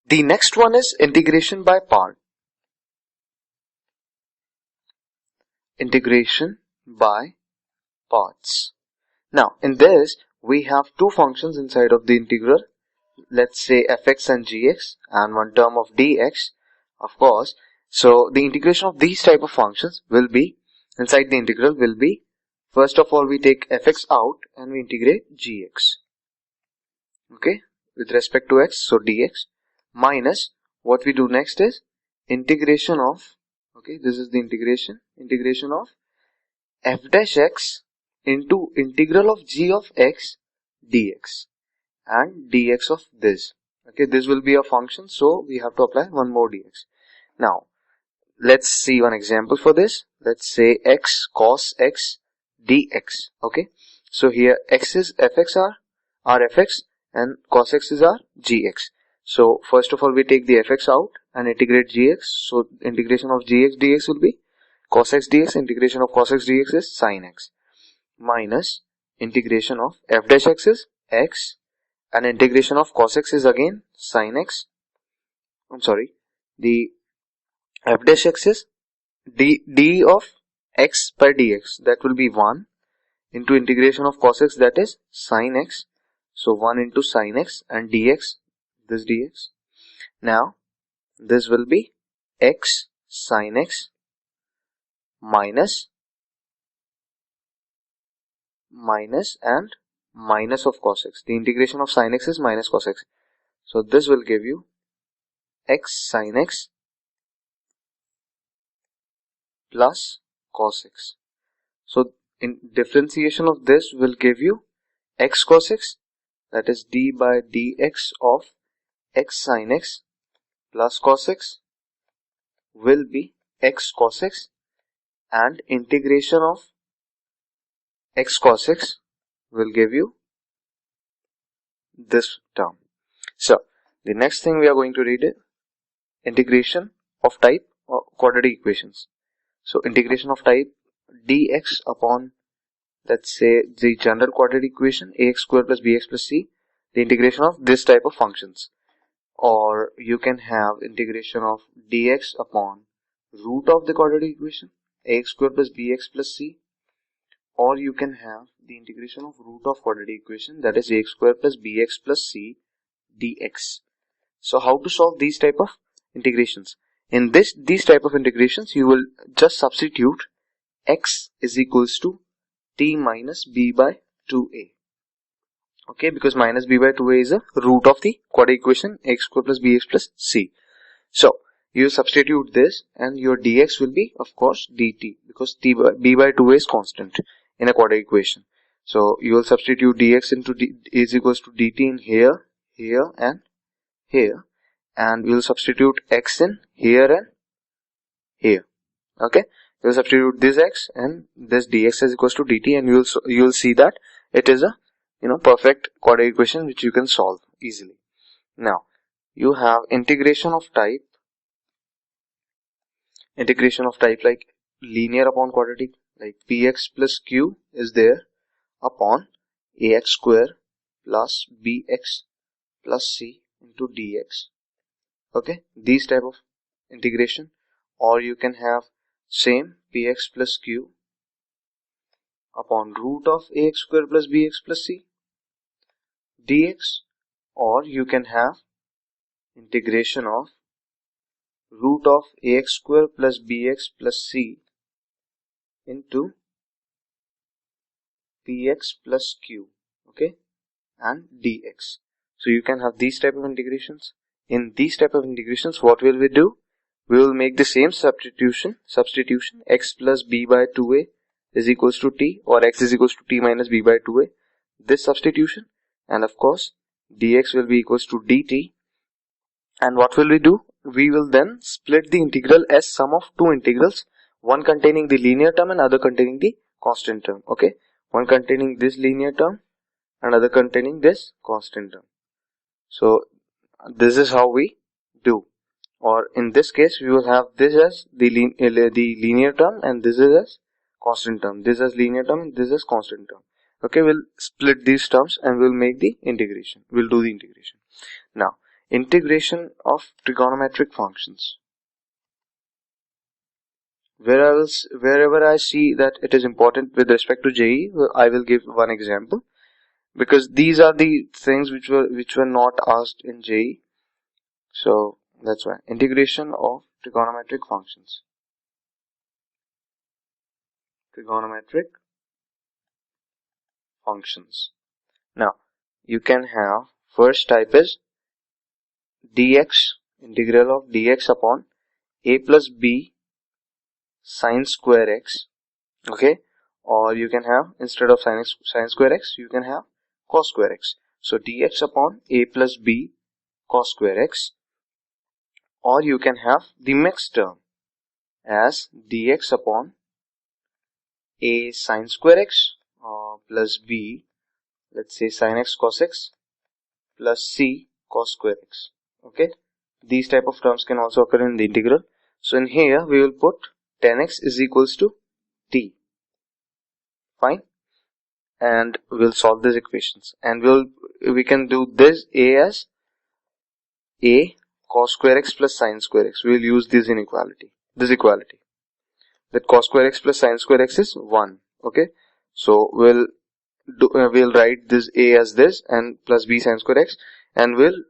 The next one is integration by part. Integration by parts. Now, in this, we have two functions inside of the integral. Let's say fx and gx and one term of dx, of course. So, the integration of these type of functions will be, inside the integral will be, first of all, we take fx out and we integrate gx. Okay, with respect to x, so dx minus what we do next is integration of, okay, this is the integration of f dash x into integral of g of x dx and dx of this. Okay, this will be a function, so we have to apply one more dx. Now, let's see one example for this. Let's say x cos x dx. Okay, so here x is fx are fx and cos x is our gx. So first of all, we take the fx out and integrate gx. So integration of gx dx will be cos x dx. Integration of cos x dx is sin x minus integration of f dash x is x and integration of cos x is again sin x. I'm sorry, the f dash x is d of x by dx, that will be 1 into integration of cos x, that is sin x. So 1 into sin x and dx, this dx. Now this will be x sin x minus and minus of cos x. The integration of sin x is minus cos x. So this will give you x sin x plus cos x. So in differentiation of this will give you x cos x, that is d by dx of x sin x plus cos x will be x cos x, and integration of x cos x will give you this term. So the next thing we are going to read is integration of type or quadratic equations. So integration of type dx upon, let's say, the general quadratic equation ax square plus bx plus c, the integration of this type of functions. Or you can have integration of dx upon root of the quadratic equation ax square plus bx plus c, or you can have the integration of root of quadratic equation, that is ax square plus bx plus c dx. So how to solve these type of integrations? In these type of integrations, you will just substitute x is equals to t minus b by 2a. Okay, because minus b by 2a is a root of the quadratic equation x square plus bx plus c. So you substitute this and your dx will be, of course, dt, because b by 2a is constant in a quadratic equation. So you will substitute dx into is equals to dt in here, here and here, and we will substitute x in here and here. Okay, you will substitute this x and this dx is equals to dt, and you will see that it is a perfect quadratic equation which you can solve easily. Now you have integration of type like linear upon quadratic, like px plus q is there upon ax square plus bx plus c into dx. Okay, these type of integration. Or you can have same px plus q upon root of ax square plus bx plus c dx, or you can have integration of root of ax square plus bx plus c into px plus q, okay, and dx. So you can have these type of integrations. In these type of integrations, what will we do? We will make the same substitution x plus b by 2a is equals to t, or x is equals to t minus b by 2a, this substitution, and of course dx will be equals to dt. And what will we do? We will then split the integral as sum of two integrals, one containing the linear term and other containing the constant term. Okay, one containing this linear term and other containing this constant term. So this is how we do. Or in this case, we will have this as the linear term and this is as constant term. This as linear term and this as constant term. Okay, we'll split these terms and we'll make the integration. We'll do the integration. Now, integration of trigonometric functions. Wherever I see that it is important with respect to JEE, I will give one example, because these are the things which were not asked in JEE. So that's why integration of trigonometric functions. Trigonometric functions. Now you can have first type is dx, integral of dx upon a plus b sine square x. Okay, or you can have, instead of sine square x, you can have cos square x. So dx upon a plus b cos square x, or you can have the mixed term as dx upon a sine square x plus b, let's say sin x cos x, plus c cos square x. Okay, these type of terms can also occur in the integral. So in here we will put tan x is equals to t. Fine, and we'll solve these equations, and we can do this a as a cos square x plus sin square x. We will use this equality, that cos square x plus sin square x is 1. Okay, so we'll write this a as this and plus b sin square x, and we'll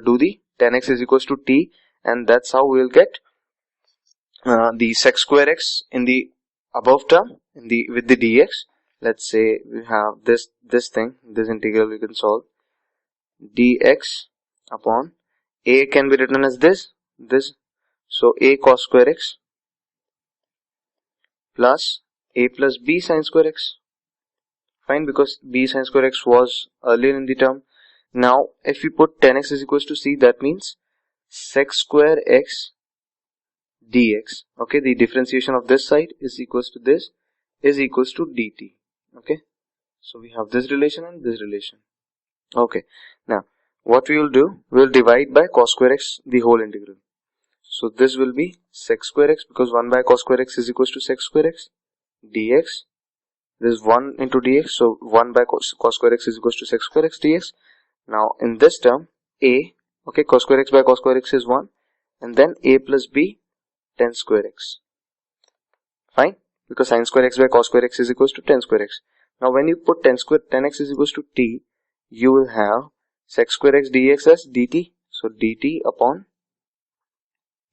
do the tan x is equals to t, and that's how we'll get the sec square x in the above term with the dx. Let's say we have this integral we can solve. Dx upon a can be written as this, so a cos square x plus a plus b sin square x. Fine, because b sin square x was earlier in the term. Now if we put tan x is equals to c, that means sec square x dx. Okay, the differentiation of this side is equals to this is equals to dt. Okay, so we have this relation and this relation. Okay, now what we will do, we will divide by cos square x the whole integral. So this will be sec square x, because 1 by cos square x is equals to sec square x dx. This is 1 into dx, so 1 by cos square x is equals to sec square x dx. Now in this term a, okay, cos square x by cos square x is 1, and then a plus b tan square x. Fine, because sin square x by cos square x is equals to tan square x. Now when you put tan x is equals to t, you will have sec square x dx as dt. So dt upon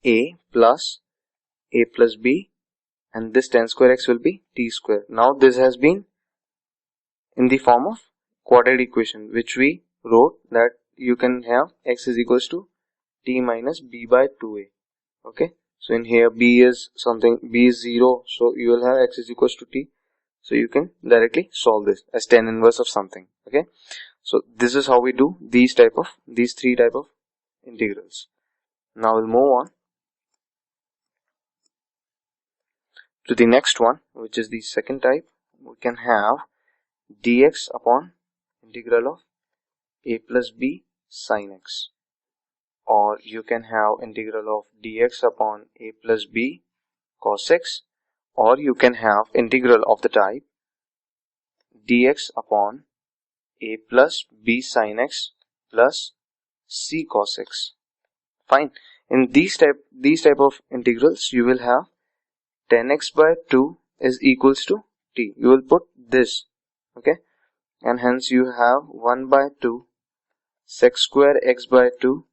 a plus b, and this tan square x will be t square. Now this has been in the form of quadratic equation, which we wrote that you can have x is equals to t minus b by 2a. Okay, so in here b is 0, so you will have x is equals to t. So you can directly solve this as tan inverse of something. Okay, so this is how we do these three type of integrals. Now we'll move on to the next one, which is the second type. We can have dx upon integral of a plus b sin x, or you can have integral of dx upon a plus b cos x, or you can have integral of the type dx upon a plus b sin x plus c cos x. Fine, in these type of integrals you will have tan x by 2 is equals to t. You will put this, okay, and hence you have 1 by 2 sec square x by 2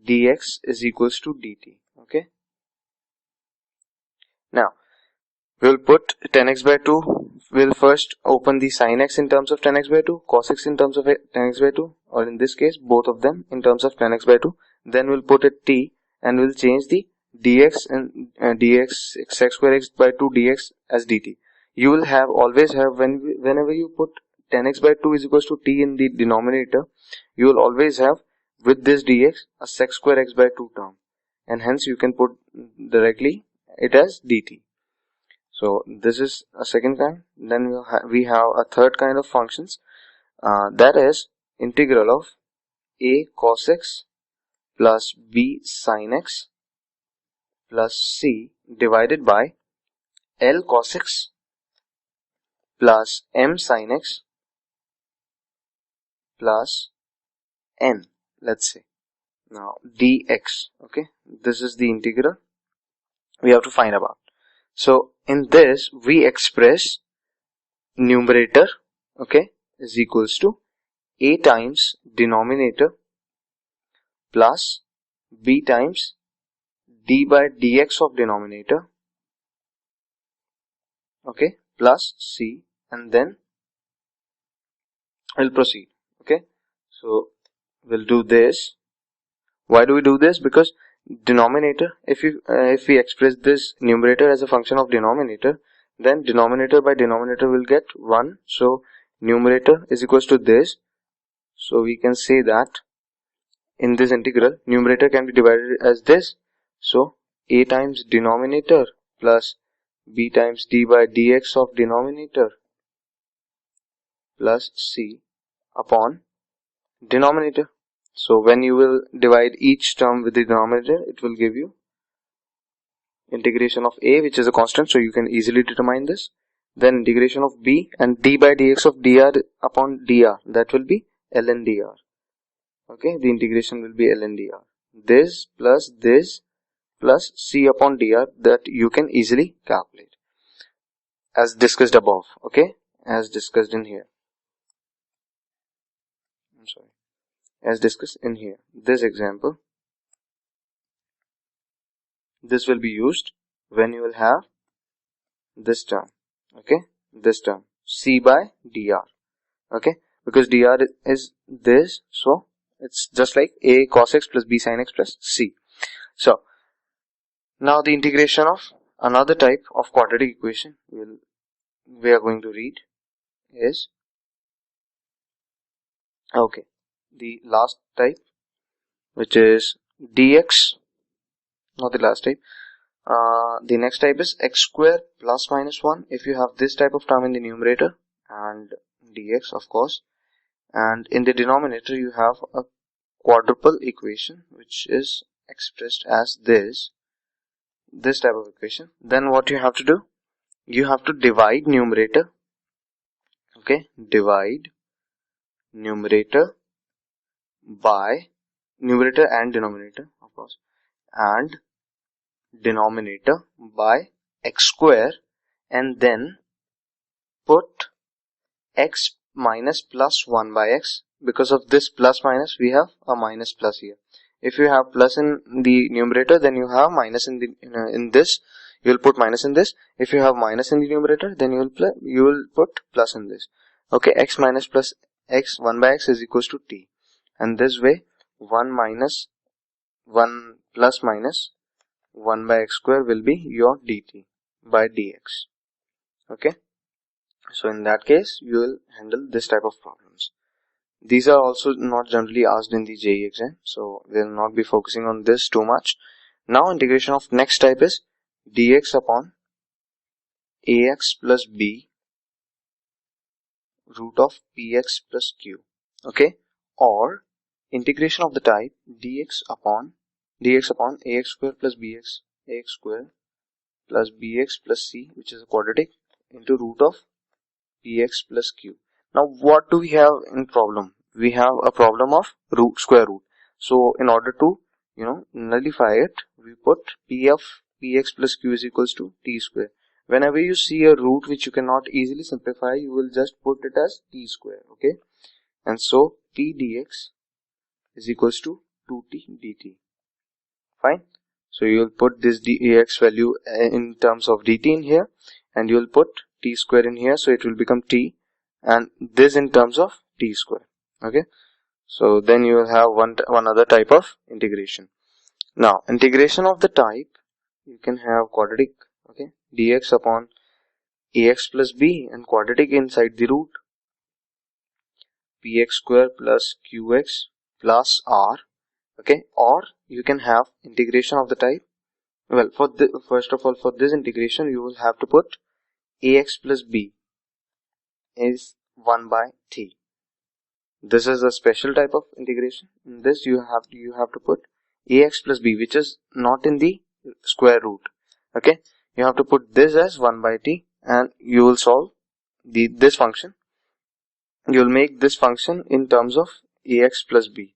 dx is equals to dt. Okay, now we will put tan x by 2. We'll first open the sin x in terms of tan x by 2, cos x in terms of tan x by 2, or in this case both of them in terms of tan x by 2. Then we'll put a t, and we'll change the dx and dx sec square x by 2 dx as dt. You will always have whenever you put tan x by 2 is equals to t in the denominator, you will always have with this dx a sec square x by 2 term, and hence you can put directly it as dt. So this is a second kind. Then we have a third kind of functions, that is integral of a cos x plus b sin x plus c divided by L cos x plus m sin x plus n, let's say. Now dx, okay, this is the integral we have to find about. So in this we express numerator, okay, is equals to a times denominator plus b times d by dx of denominator, okay, plus c, and then we'll proceed. Okay, so we'll do this. Why do we do this? Because denominator, if we express this numerator as a function of denominator, then denominator by denominator will get 1. So numerator is equals to this. So we can say that in this integral, numerator can be divided as this. So a times denominator plus b times d by dx of denominator plus c upon denominator. So when you will divide each term with the denominator, it will give you integration of a, which is a constant, so you can easily determine this. Then integration of b, and d by dx of dr upon dr, that will be ln dr. Okay, the integration will be ln dr. This plus c upon dr, that you can easily calculate as discussed above. Okay, as discussed in here. I'm sorry. As discussed in here, this example, this will be used when you will have this term, okay, this term c by dr, okay, because dr is this, so it's just like a cos x plus b sin x plus c. So now the integration of another type of quadratic equation we are going to read is, okay, the last type, which is dx, not the last type. The next type is x square plus minus 1 if you have this type of term in the numerator, and dx, of course, and in the denominator you have a quadruple equation which is expressed as this type of equation. Then what you have to do, you have to divide numerator, okay, divide numerator by numerator and denominator, of course, and denominator by x square, and then put x minus plus 1 by x. Because of this plus minus, we have a minus plus here. If you have plus in the numerator, then you have minus in the in this. You will put minus in this. If you have minus in the numerator, then you will put plus in this. Okay, x minus plus x 1 by x is equals to t, and this way 1 minus 1 plus minus 1 by x square will be your dt by dx. Okay, so in that case you will handle this type of problems. These are also not generally asked in the JEE exam, so we will not be focusing on this too much. Now integration of next type is dx upon ax plus b root of px plus q. Okay, or integration of the type dx upon ax square plus bx, ax square plus bx plus c, which is a quadratic, into root of px plus q. Now what do we have in problem? We have a problem of square root. So in order to nullify it, we put p of px plus q is equals to t square. Whenever you see a root which you cannot easily simplify, you will just put it as t square. Okay, and so p dx is equals to 2t dt. Fine. So you will put this dx value in terms of dt in here, and you will put t square in here, so it will become t, and this in terms of t square. Okay, so then you will have one other type of integration. Now integration of the type, you can have quadratic, okay, dx upon ax plus b, and quadratic inside the root px square plus qx plus r. Okay, or you can have integration of the type, well, first of all, for this integration you will have to put ax plus b is 1 by t. This is a special type of integration. In this you have to put ax plus b, which is not in the square root. Okay, you have to put this as 1 by t, and you will solve this function. You will make this function in terms of ax plus b.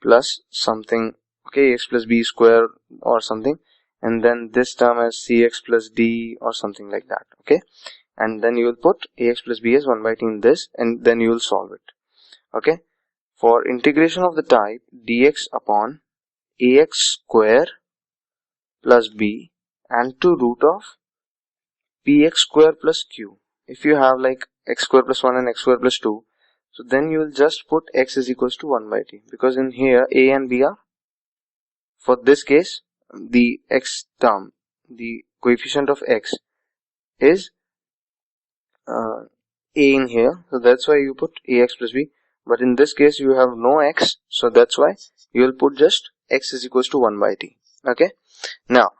plus something, okay, ax plus b square or something, and then this term as cx plus d or something like that, okay, and then you will put ax plus b as 1 by t in this, and then you will solve it, okay. For integration of the type dx upon ax square plus b and to root of px square plus q. If you have like x square plus 1 and x square plus 2, so then you will just put x is equals to 1 by t, because in here a and b are, for this case, the x term, the coefficient of x is a in here, so that's why you put ax plus b. But in this case you have no x, so that's why you will put just x is equals to 1 by t, okay. Now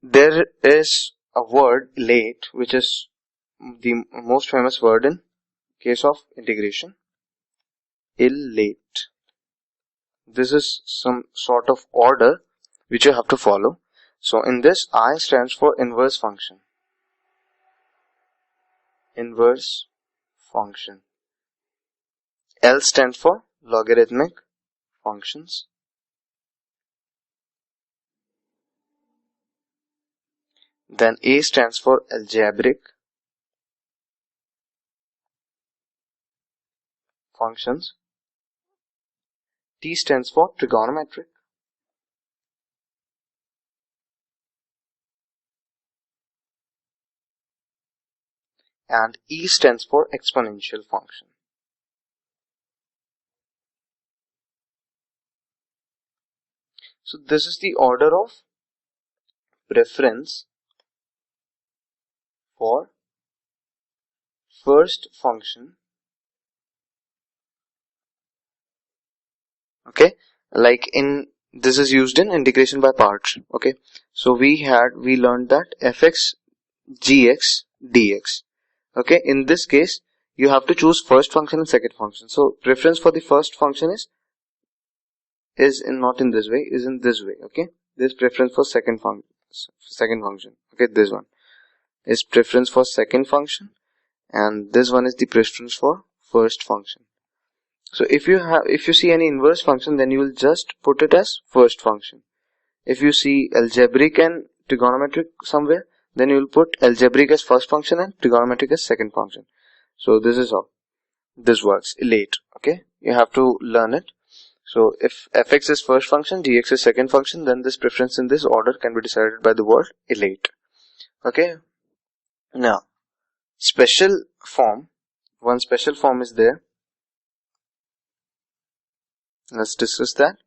there is a word late, which is the most famous word in case of integration, illate. This is some sort of order which you have to follow. So in this, I stands for inverse function. Inverse function. L stands for logarithmic functions. Then A stands for algebraic functions. T stands for trigonometric. And E stands for exponential function. So this is the order of preference for first function, okay, like in this is used in integration by parts, okay. So we learned that fx gx dx, okay. In this case you have to choose first function and second function. So preference for the first function is not in this way, is in this way, okay. This preference for second function, okay. This one is preference for second function, and this one is the preference for first function. So if you see any inverse function, then you will just put it as first function. If you see algebraic and trigonometric somewhere, then you will put algebraic as first function and trigonometric as second function. So this is how this works. Illate, okay. You have to learn it. So if fx is first function, gx is second function, then this preference in this order can be decided by the word illate, okay. Now special form, one special form is there. Let's discuss that.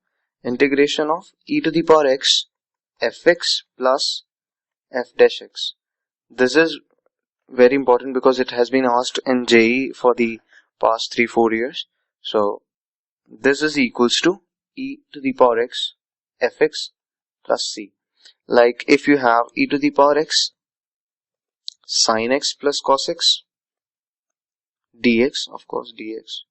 Integration of e to the power x fx plus f dash x. This is very important because it has been asked in JEE for the past 3-4 years. So this is equals to e to the power x fx plus c. Like if you have e to the power x sin x plus cos x dx, of course dx,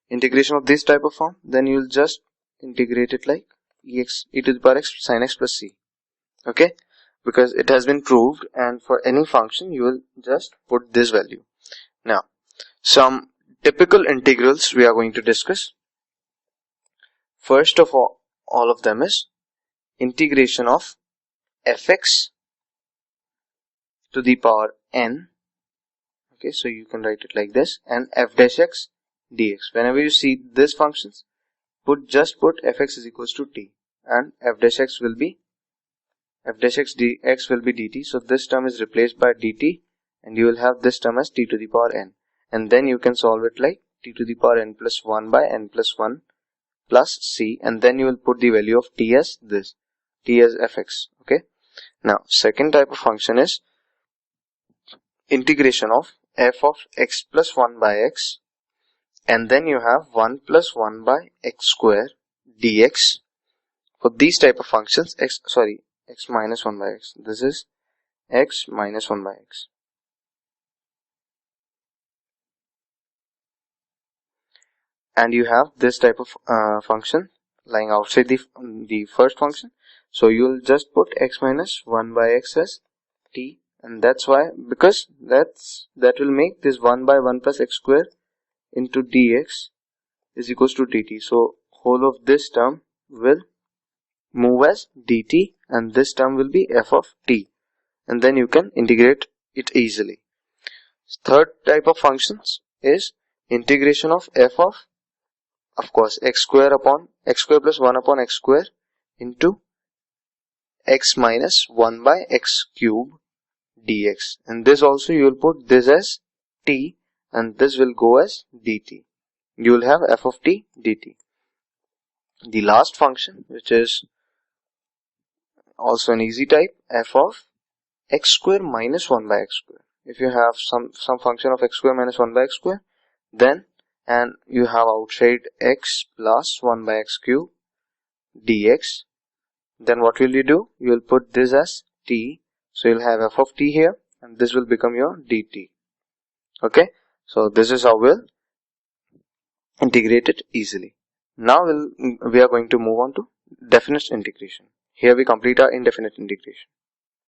integration of this type of form, then you will just integrate it like e to the power x sin x plus c, okay, because it has been proved, and for any function you will just put this value. Now some typical integrals we are going to discuss. First of all of them is integration of fx to the power n, okay, so you can write it like this, and f dash x dx. Whenever you see these functions, just put fx is equals to t, and f dash x will be dx will be dt. So this term is replaced by dt, and you will have this term as t to the power n, and then you can solve it like t to the power n plus 1 by n plus 1 plus c, and then you will put the value of t as this, t as fx, okay. Now second type of function is integration of f of x plus 1 by x, and then you have 1 plus 1 by x square dx. For these type of functions, x minus 1 by x, this is x minus 1 by x. And you have this type of function lying outside the first function, so you will just put x minus 1 by x as t, and that's why, because that will make this 1 by 1 plus x square into dx is equals to dt. So whole of this term will move as dt and this term will be f of t, and then you can integrate it easily. Third type of functions is integration of f of course x square plus 1 upon x square into x minus 1 by x cube dx, and this also you will put this as t and this will go as dt. You will have f of t dt. The last function, which is also an easy type, f of x square minus 1 by x square. If you have some function of x square minus 1 by x square, then and you have outside x plus 1 by x cube dx, then what will you do? You will put this as t, so you'll have f of t here and this will become your dt. Okay, so this is how we'll integrate it easily. Now we are going to move on to definite integration. Here we complete our indefinite integration.